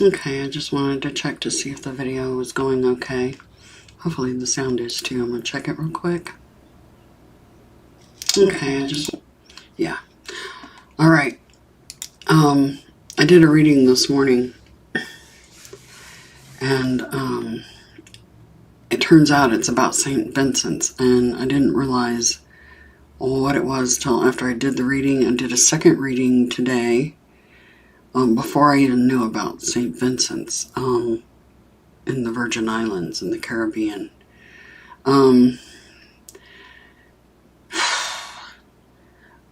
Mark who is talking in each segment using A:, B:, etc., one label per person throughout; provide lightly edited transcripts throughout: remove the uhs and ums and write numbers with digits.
A: Okay, I just wanted to check to see if the video was going okay. Hopefully the sound is too. I'm going to check it real quick. Okay, yeah. Alright. I did a reading this morning, and it turns out it's about St. Vincent's, and I didn't realize what it was till after I did the reading. I did a second reading today, before I even knew about St. Vincent's, in the Virgin Islands in the Caribbean. I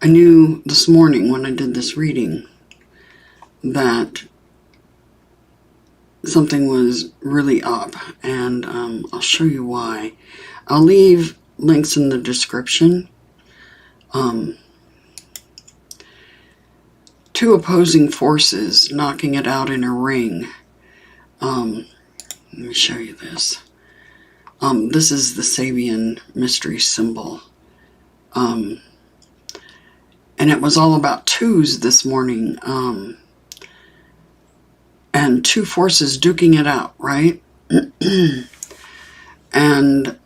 A: knew this morning when I did this reading that something was really up, and I'll show you why. I'll leave links in the description. Two opposing forces knocking it out in a ring. Let me show you this. This is the Sabian mystery symbol. And it was all about twos this morning. And two forces duking it out, right? And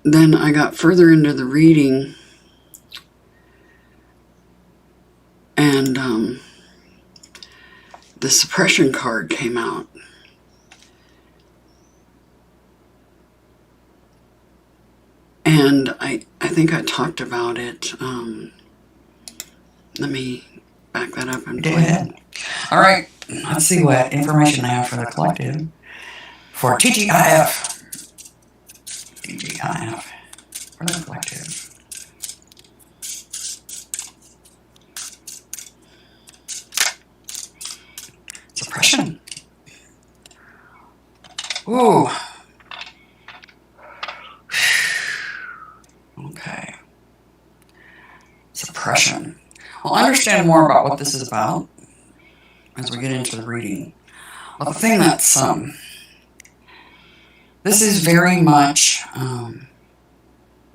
A: then I got further into the reading, and the suppression card came out. And I think I talked about it. Let me back that up and play it.
B: All right, let's see what information I have for the collective for TGIF. TGIF for the collective. Suppression. Ooh. Okay. Suppression. We'll understand more about what this is about as we get into the reading. But the thing that's, this is very much kind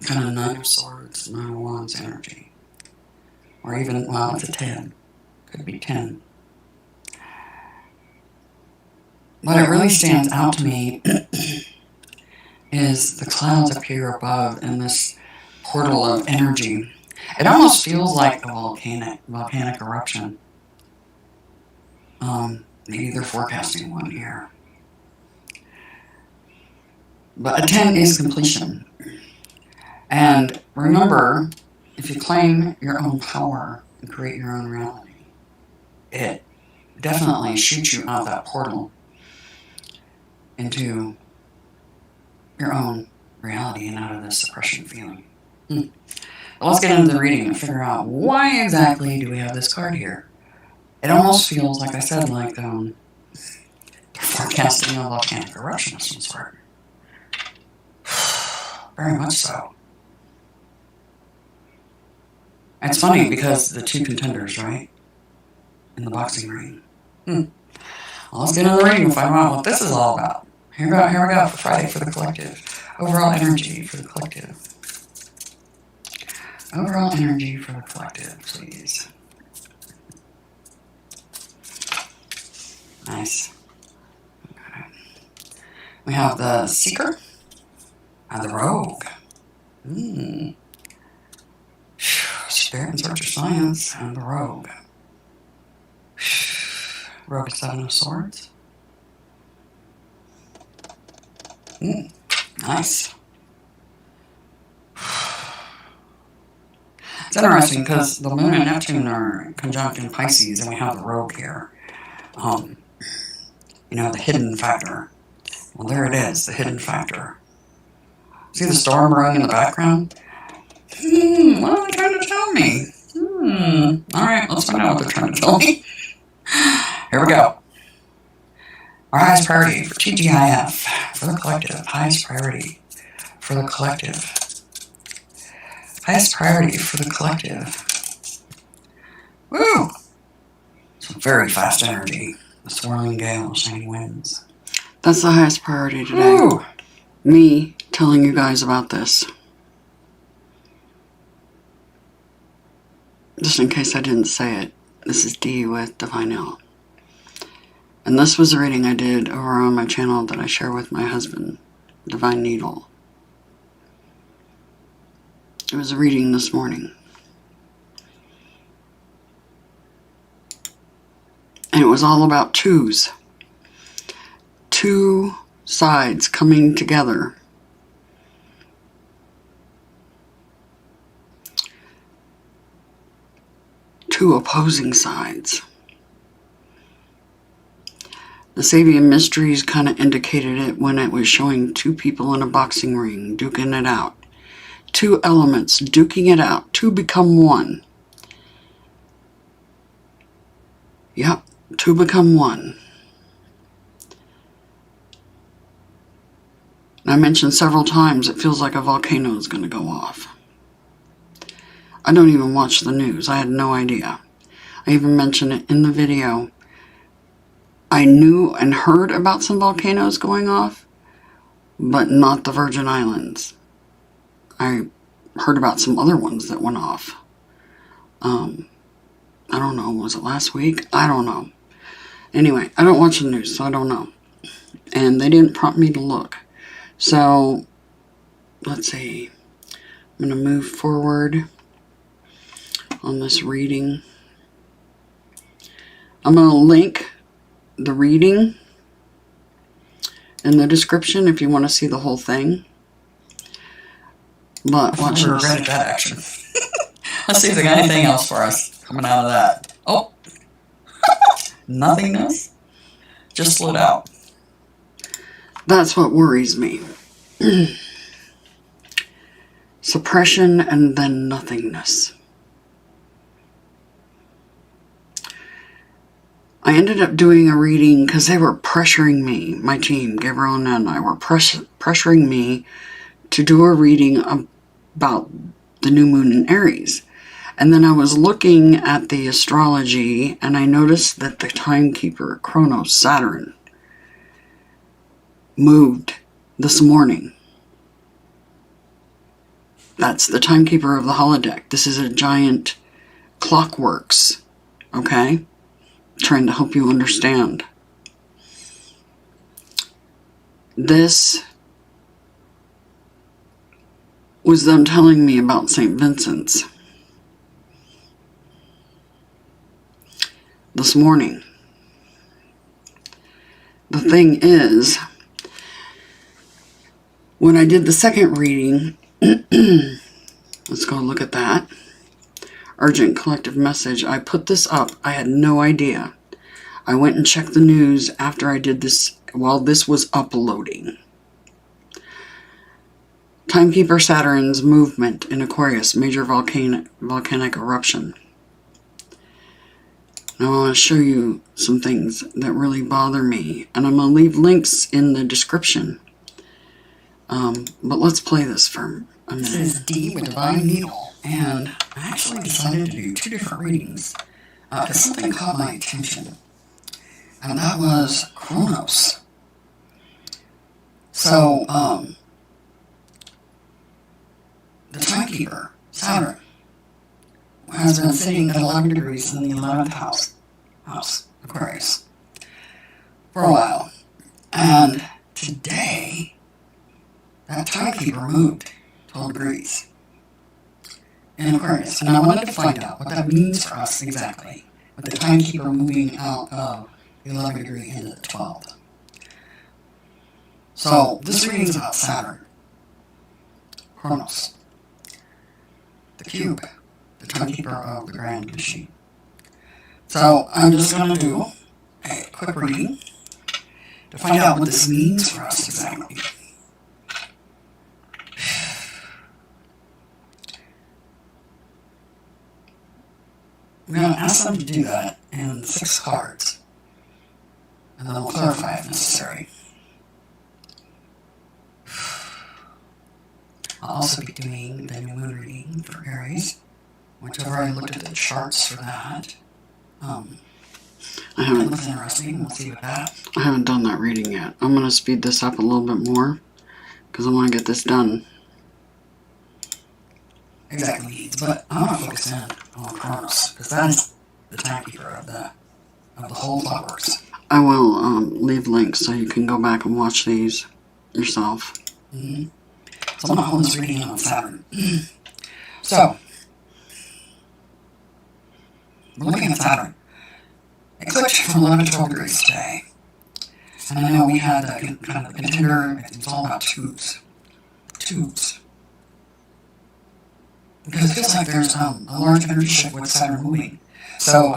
B: of Nine of Swords, Nine of Wands energy. Or even, well, it's a 10. Could be 10. What it really stands out to me is the clouds appear above in this portal of energy. It almost feels like a volcanic eruption. Maybe they're forecasting one here. But a 10 is completion. And remember, if you claim your own power and create your own reality, it definitely shoots you out that portal into your own reality and out of this suppression feeling. Let's get into the reading and figure out why exactly do we have this card here. It almost feels, like I said, like they're forecasting a volcanic eruption of some sort. Very much so. It's funny because the two contenders, right? In the boxing ring. Well, let's get into the reading and find out what this is all about. Here we go for Friday for the collective. Overall energy for the collective. Overall energy for the collective, please. Nice. Okay. We have the Seeker and the Rogue. Spirit and Search of Science and the Rogue. Rogue is 7 of Swords. Nice. It's interesting because the Moon and Neptune are conjunct in Pisces, and we have the Rogue here. You know, the hidden factor. Well, there it is, the hidden factor. See the storm brewing in the background? What are they trying to tell me? Alright, let's find out what they're trying to tell me. Here we go. Our highest priority for TGIF, for the collective. Highest priority for the collective. Highest priority for the collective. Woo! Some very fast energy. The swirling gale, shining winds.
A: That's the highest priority today.
B: Woo!
A: Me telling you guys about this. Just in case I didn't say it, this is D with Divine L. And this was a reading I did over on my channel that I share with my husband, Divine Needle. It was a reading this morning. And it was all about twos. Two sides coming together. Two opposing sides. The Sabian Mysteries kind of indicated it when it was showing two people in a boxing ring duking it out. Two elements duking it out. Two become one. Yep, two become one. And I mentioned several times it feels like a volcano is going to go off. I don't even watch the news. I had no idea. I even mentioned it in the video. I knew and heard about some volcanoes going off, but not the Virgin Islands. I heard about some other ones that went off. I don't know. Was it last week? I don't know. Anyway, I don't watch the news, so I don't know. And they didn't prompt me to look. So, let's see. I'm going to move forward on this reading. I'm going to link the reading in the description if you want to see the whole thing. But watch
B: this. Read that action. Let's see if they got anything else for us coming out of that. Oh, nothingness. Just slid out.
A: That's what worries me. Suppression and then nothingness. I ended up doing a reading because they were pressuring me. My team, Gabriel and I, were pressuring me to do a reading about the new moon in Aries. And then I was looking at the astrology and I noticed that the timekeeper, Kronos, Saturn, moved this morning. That's the timekeeper of the holodeck. This is a giant clockworks, okay? Trying to help you understand. This was them telling me about St. Vincent's this morning. The thing is, when I did the second reading, let's go look at that. Urgent collective message. I put this up. I had no idea. I went and checked the news after I did this while this was uploading. Timekeeper Saturn's movement in Aquarius, major volcanic eruption. Now I want to show you some things that really bother me, and I'm going to leave links in the description. But let's play this for a minute.
B: This is D with Divine Needle, and I actually decided to do two different readings because something caught my attention, and that was Kronos. So, the timekeeper, Saturn, has been sitting at 11 degrees in the 11th house, Aquarius, for a while. And today, that timekeeper moved 12 degrees in Aquarius. And I wanted to find out what that means for us exactly, with the timekeeper moving out of the 11th degree into the 12th. So, this reading is about Saturn, Kronos, the cube, the timekeeper of the grand machine. So I'm just going to do a quick reading to find out what this means for us exactly. I'm going to ask them to do that in 6 cards, and then we'll clarify if necessary. I'll also be doing the new moon reading for Aries, which I've already looked at the charts for that.
A: I haven't.
B: That looks interesting. We'll see with that.
A: I haven't done that reading yet. I'm going to speed this up a little bit more because I want to get this done.
B: Exactly, but I want to focus in on Kronos because that is the timekeeper of the whole clockworks.
A: I will leave links so you can go back and watch these yourself.
B: Mm-hmm. So I'm not holding this reading on Saturn. So, we're looking at Saturn. It clicked from 11 to 12 degrees today. And I know we had a kind of a contender. It's all about tubes. Tubes. Because it feels like there's a large energy shift with Saturn moving. So,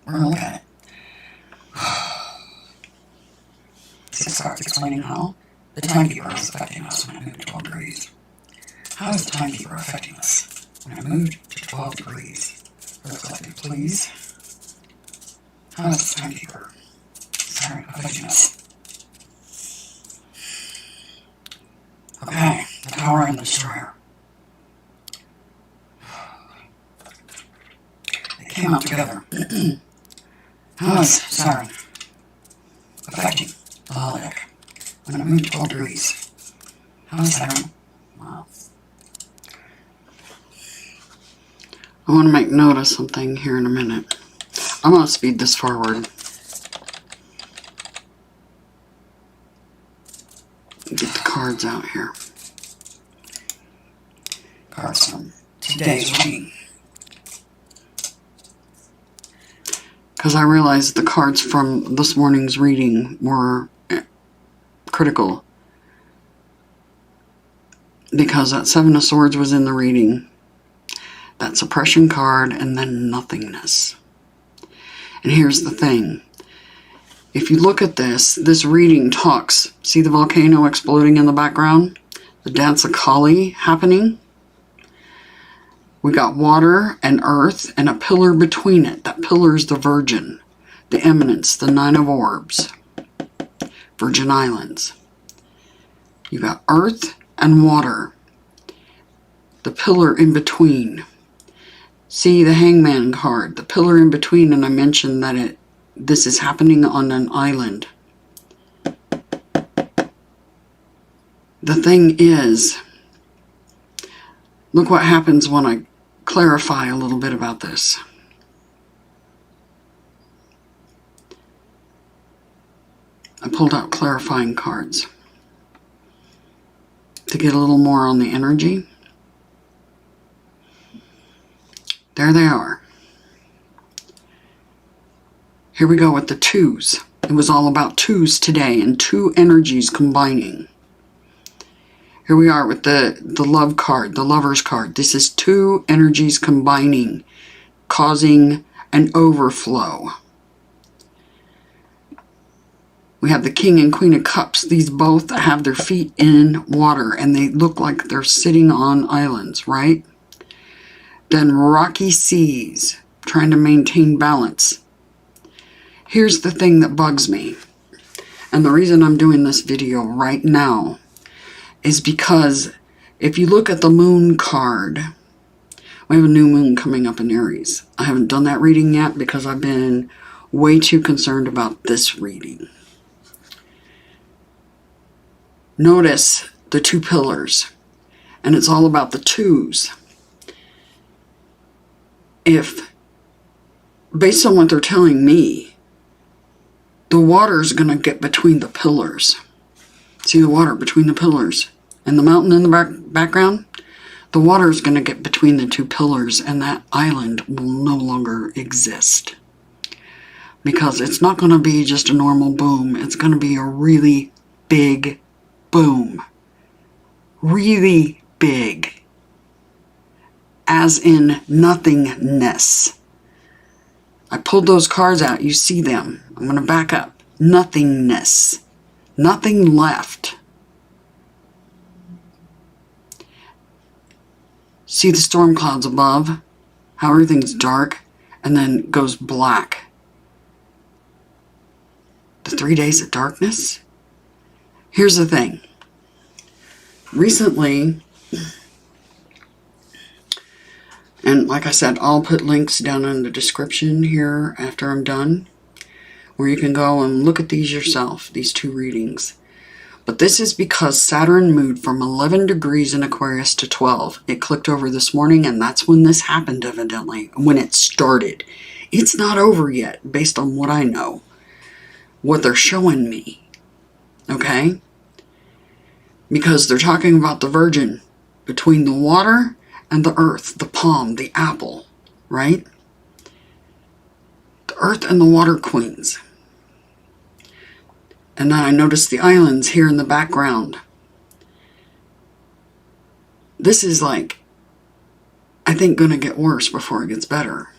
B: we're going to look at it. 6 cards explaining how the timekeeper is affecting us when it moved to 12 degrees. How is the timekeeper affecting us when it moved to 12 degrees? For the collective, please. How is the timekeeper affecting us? Okay, the Tower and the Destroyer. They came out together. How is Saturn affecting the holodeck when it moved to 12 degrees? How is Saturn? Wow.
A: I want to make note of something here in a minute. I'm going to speed this forward. Get the cards out here.
B: Cards from today's reading.
A: Because I realized the cards from this morning's reading were critical. Because that Seven of Swords was in the reading. That suppression card, and then nothingness. And here's the thing. If you look at this reading talks, see the volcano exploding in the background? The dance of Kali happening? We got water and earth and a pillar between it. That pillar is the Virgin, the Eminence, the Nine of Orbs, Virgin Islands. You got earth and water, the pillar in between. See the Hangman card, the pillar in between, and I mentioned that this is happening on an island. The thing is, look what happens when I clarify a little bit about this. I pulled out clarifying cards to get a little more on the energy. There they are. Here we go with the twos. It was all about twos today and two energies combining. Here we are with the love card, the lover's card. This is two energies combining, causing an overflow. We have the King and Queen of Cups. These both have their feet in water and they look like they're sitting on islands, right? Then rocky seas, trying to maintain balance. Here's the thing that bugs me. And the reason I'm doing this video right now is because if you look at the moon card, we have a new moon coming up in Aries. I haven't done that reading yet because I've been way too concerned about this reading. Notice the two pillars, and it's all about the twos. If, based on what they're telling me, the water's going to get between the pillars. See the water between the pillars and the mountain in the background? The water's going to get between the two pillars and that island will no longer exist. Because it's not going to be just a normal boom. It's going to be a really big boom. Really big. As in nothingness. I pulled those cards out. You see them. I'm going to back up. Nothingness. Nothing left. See the storm clouds above? How everything's dark and then goes black. The 3 days of darkness? Here's the thing. Recently, and like I said, I'll put links down in the description here after I'm done, where you can go and look at these yourself, these two readings. But this is because Saturn moved from 11 degrees in Aquarius to 12. It clicked over this morning, and that's when this happened, evidently, when it started. It's not over yet, based on what I know. what they're showing me. Okay? Because they're talking about the virgin between the water and the earth, the palm, the apple, right? The earth and the water queens. And then I noticed the islands here in the background. This is like, I think, going to get worse before it gets better.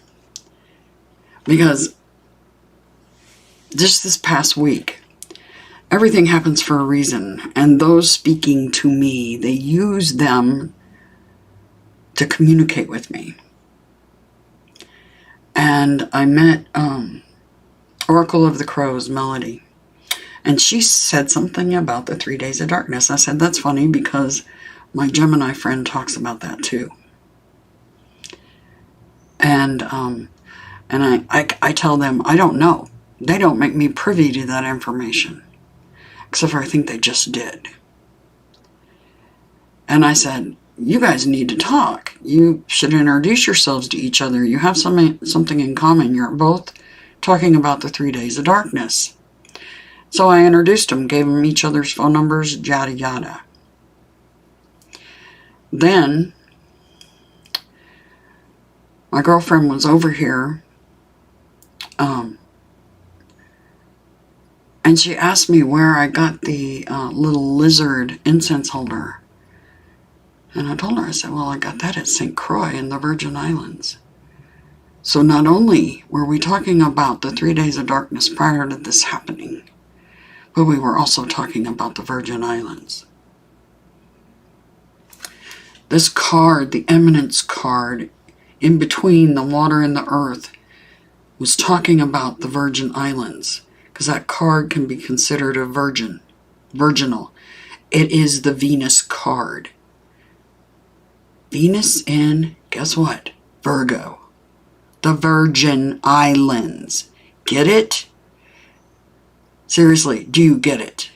A: Because just this past week, everything happens for a reason. And those speaking to me, they use them to communicate with me. And I met Oracle of the Crows, Melody. And she said something about the 3 days of darkness. I said, that's funny because my Gemini friend talks about that too. And I tell them, I don't know. They don't make me privy to that information. Except for I think they just did. And I said, you guys need to talk. You should introduce yourselves to each other. You have something in common. You're both talking about the 3 days of darkness. So I introduced them, gave them each other's phone numbers, yada yada. Then, my girlfriend was over here, and she asked me where I got the little lizard incense holder. And I told her, I said, well, I got that at St. Croix in the Virgin Islands. So not only were we talking about the 3 days of darkness prior to this happening, but we were also talking about the Virgin Islands. This card, the Eminence card, in between the water and the earth, was talking about the Virgin Islands, because that card can be considered a virginal. It is the Venus card. Venus in, guess what? Virgo. The Virgin Islands. Get it? Seriously, do you get it?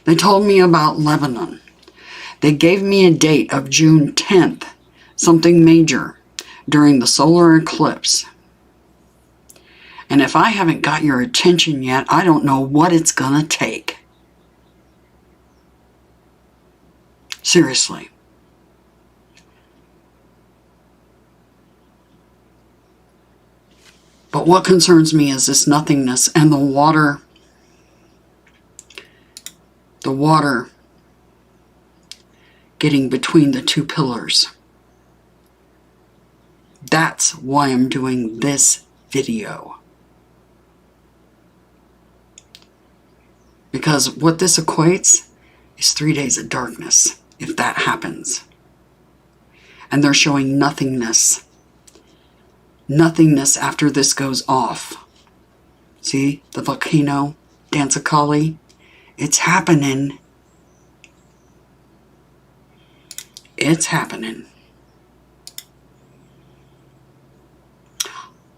A: They told me about Lebanon. They gave me a date of June 10th, something major, during the solar eclipse. And if I haven't got your attention yet, I don't know what it's gonna take. Seriously. But what concerns me is this nothingness and the water getting between the two pillars. That's why I'm doing this video. Because what this equates is 3 days of darkness, if that happens. And they're showing nothingness. Nothingness after this goes off. See, the volcano, Dance of Kali, it's happening. It's happening.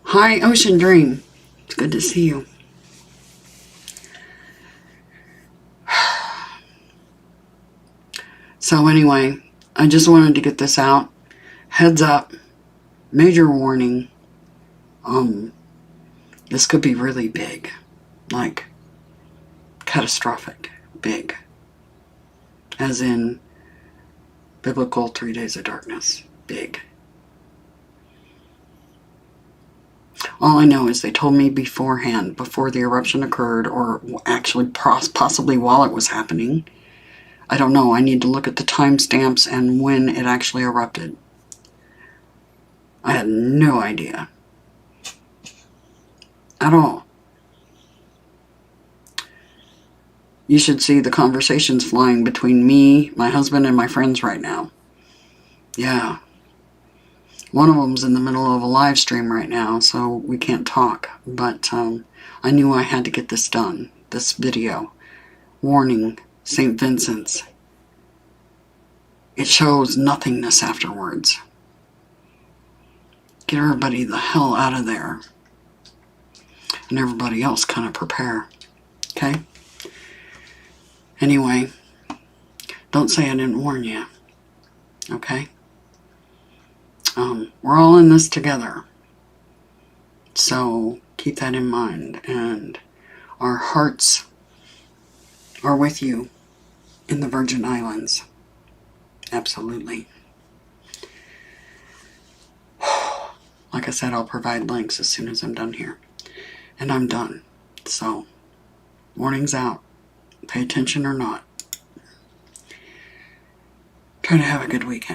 A: Hi, Ocean Dream. It's good to see you. So anyway, I just wanted to get this out. Heads up. Major warning. This could be really big. Like, catastrophic. Big. As in, biblical 3 days of darkness. Big. All I know is they told me beforehand, before the eruption occurred, or actually possibly while it was happening. I don't know. I need to look at the timestamps and when it actually erupted. I had no idea. At all. You should see the conversations flying between me, my husband, and my friends right now. Yeah. One of them's in the middle of a live stream right now, so we can't talk. But I knew I had to get this done. This video. Warning, St. Vincent's. It shows nothingness afterwards. Get everybody the hell out of there. And everybody else kind of prepare. Okay? Anyway, don't say I didn't warn you. Okay? We're all in this together. So keep that in mind. And our hearts are with you in the Virgin Islands. Absolutely. Like I said, I'll provide links as soon as I'm done here. And I'm done. So, warning's out. Pay attention or not. Try to have a good weekend.